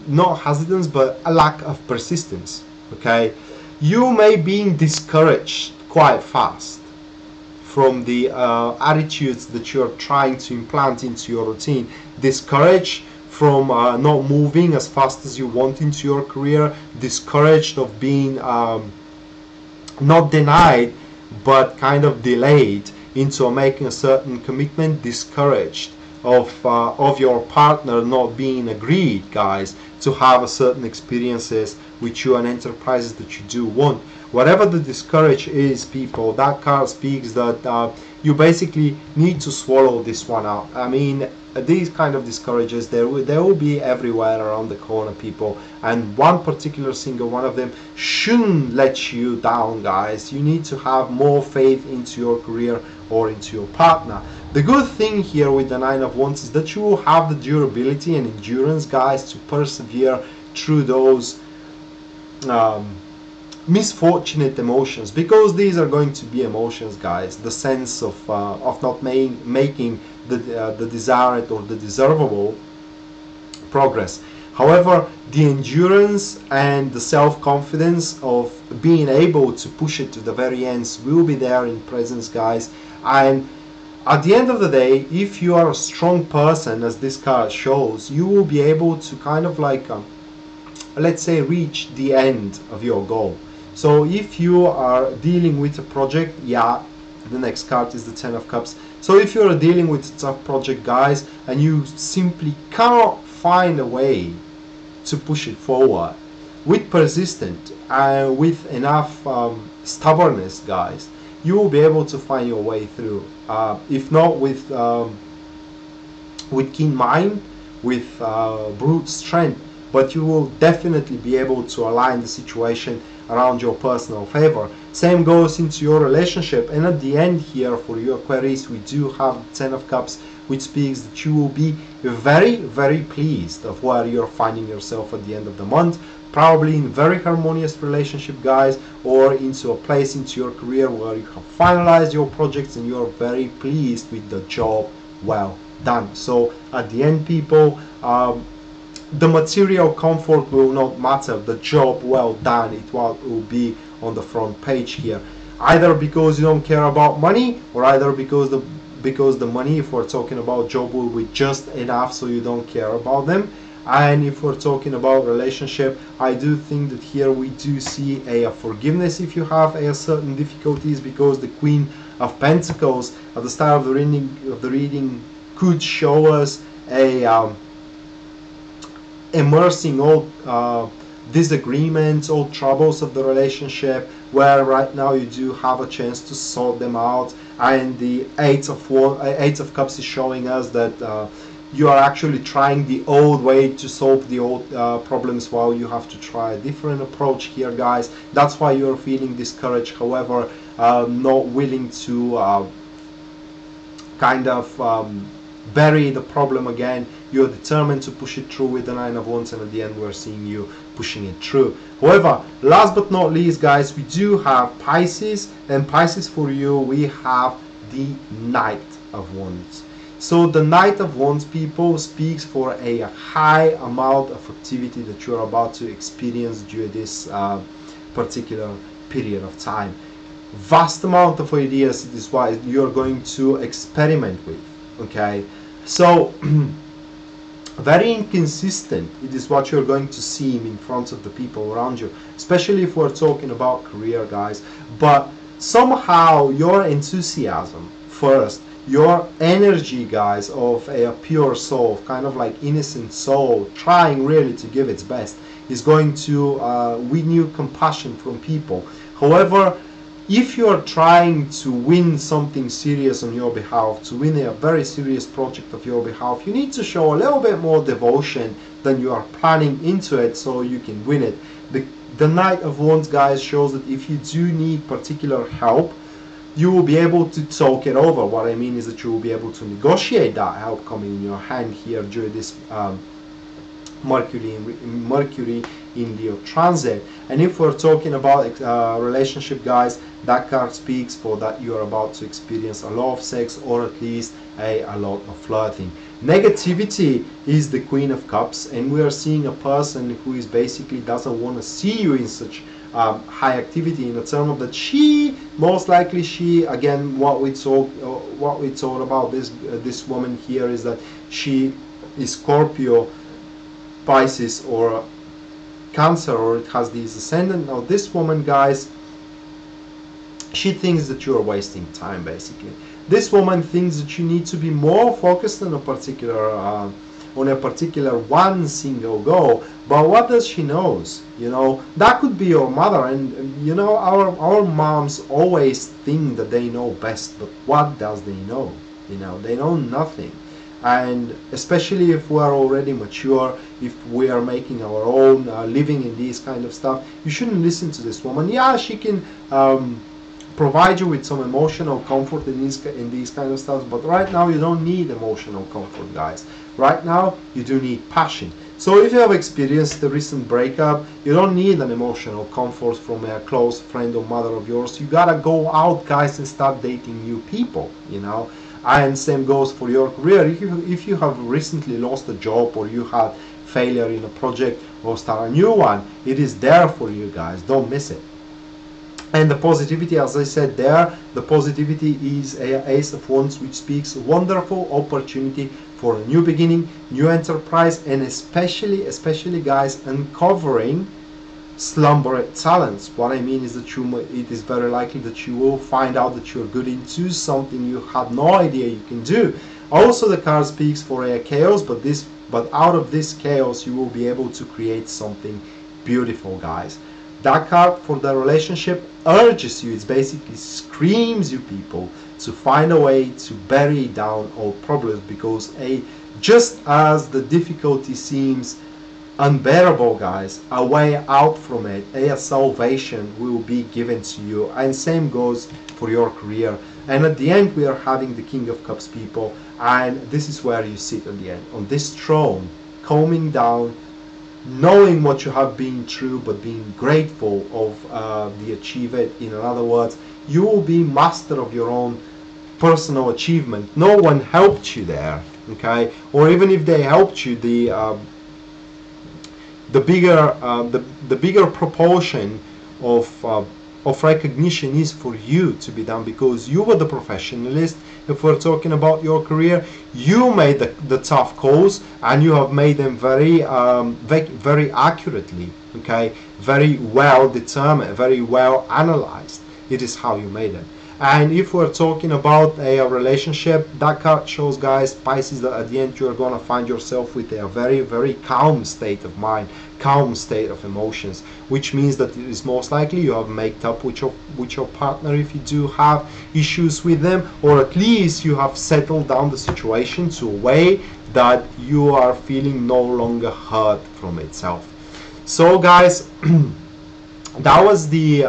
not hesitance, but a lack of persistence. Okay, you may be discouraged quite fast from the attitudes that you're trying to implant into your routine. Discouraged from not moving as fast as you want into your career. Discouraged of being not denied, but kind of delayed into making a certain commitment. Discouraged of your partner not being agreed, guys, to have a certain experiences with you and enterprises that you do want. Whatever the discourage is, people, that card speaks that you basically need to swallow this one out. I mean, these kind of discourages, there will be everywhere around the corner, people, and one particular single one of them shouldn't let you down, guys. You need to have more faith into your career or into your partner. The good thing here with the Nine of Wands is that you will have the durability and endurance, guys, to persevere through those misfortunate emotions, because these are going to be emotions, guys. The sense of not making the desired or the deservable progress. However, the endurance and the self-confidence of being able to push it to the very ends will be there in presence, guys. And at the end of the day, if you are a strong person, as this card shows, you will be able to kind of like let's say reach the end of your goal. So if you are dealing with a project, yeah, the next card is the Ten of Cups. So if you're dealing with a tough project, guys, and you simply cannot find a way to push it forward with persistence and with enough stubbornness, guys, you will be able to find your way through. If not with keen mind, with brute strength, but you will definitely be able to align the situation around your personal favor. Same goes into your relationship. And at the end here for you Aquarius, we do have the Ten of Cups, which speaks that you will be very, very pleased of where you're finding yourself at the end of the month. Probably in very harmonious relationship, guys, or into a place into your career where you have finalized your projects and you're very pleased with the job well done. So at the end, people, the material comfort will not matter. The job well done, it will be on the front page here, either because you don't care about money, or either because the money, if we're talking about job, will be just enough so you don't care about them. And if we're talking about relationship, I do think that here we do see a forgiveness if you have a certain difficulties, because the Queen of Pentacles at the start of the reading could show us a immersing all disagreements, all troubles of the relationship, where right now you do have a chance to sort them out. And the Eight of Cups is showing us that you are actually trying the old way to solve the old problems, while you have to try a different approach here, guys. That's why you're feeling discouraged, however, not willing to kind of bury the problem again. You're determined to push it through with the Nine of Wands, and at the end we're seeing you pushing it through. However, last but not least, guys, we do have Pisces, and Pisces, for you we have the Knight of Wands. So the Knight of Wands, people, speaks for a high amount of activity that you're about to experience during this particular period of time. Vast amount of ideas, it is what you're going to experiment with. Okay, so very inconsistent, it is what you're going to see in front of the people around you, especially if we're talking about career, guys. But somehow your enthusiasm first, your energy, guys, of a pure soul, kind of like innocent soul, trying really to give its best, is going to win you compassion from people. However, if you are trying to win something serious on your behalf, to win a very serious project of your behalf, you need to show a little bit more devotion than you are planning into it so you can win it. The Knight of Wands, guys, shows that if you do need particular help, you will be able to talk it over. What I mean is that you will be able to negotiate that help coming in your hand here during this Mercury in Leo transit. And if we're talking about relationship, guys, that card speaks for that you are about to experience a lot of sex, or at least a lot of flirting. Negativity is the Queen of Cups, and we are seeing a person who is basically doesn't want to see you in such high activity, in the term of that she most likely, again, what we thought about this woman here is that she is Scorpio, Pisces, or Cancer, or it has these ascendant. Now this woman, guys, she thinks that you are wasting time. Basically, this woman thinks that you need to be more focused on a particular one single goal. But what does she knows? You know, that could be your mother, and you know, our moms always think that they know best, but what does they know? You know, they know nothing. And especially if we are already mature, if we are making our own living in these kind of stuff, you shouldn't listen to this woman. Yeah, she can provide you with some emotional comfort in these kind of stuff, but right now you don't need emotional comfort, guys. Right now you do need passion. So if you have experienced the recent breakup, you don't need an emotional comfort from a close friend or mother of yours. You gotta go out, guys, and start dating new people, you know. And same goes for your career. If you have recently lost a job, or you had failure in a project, or start a new one, it is there for you, guys. Don't miss it. And the positivity, as I said there, the positivity is a Ace of Wands, which speaks wonderful opportunity for a new beginning, new enterprise, and especially guys, uncovering slumbered talents. What I mean is that it is very likely that you will find out that you're good into something you had no idea you can do. Also, the card speaks for a chaos, but out of this chaos you will be able to create something beautiful, guys. That card for the relationship urges you, it basically screams you people to find a way to bury down all problems, because just as the difficulty seems unbearable, guys, a way out from it, a salvation will be given to you. And same goes for your career. And at the end we are having the King of Cups, people, and this is where you sit at the end on this throne, calming down, knowing what you have been through, but being grateful of the achievement. In other words, you will be master of your own personal achievement. No one helped you there, okay? Or even if they helped you, the bigger proportion of recognition is for you to be done, because you were the professionalist. If we're talking about your career, you made the tough calls, and you have made them very accurately, okay, very well determined, very well analyzed. It is how you made it. And if we're talking about a relationship, that card shows, guys, Pisces, that at the end you're going to find yourself with a very calm state of mind, calm state of emotions, which means that it is most likely you have made up with your partner if you do have issues with them, or at least you have settled down the situation to a way that you are feeling no longer hurt from itself. So guys, that was the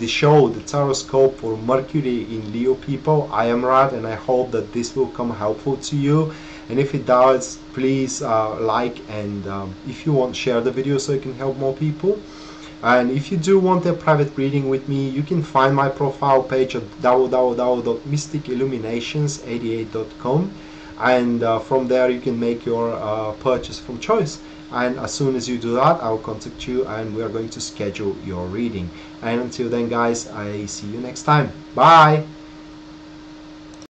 show, the Horoscope for Mercury in Leo people. I am Rad, and I hope that this will come helpful to you. And if it does, please like, and if you want, share the video so it can help more people. And if you do want a private reading with me, you can find my profile page at www.mysticilluminations88.com, and from there you can make your purchase from choice. And as soon as you do that, I'll contact you and we are going to schedule your reading. And until then, guys, I see you next time. Bye.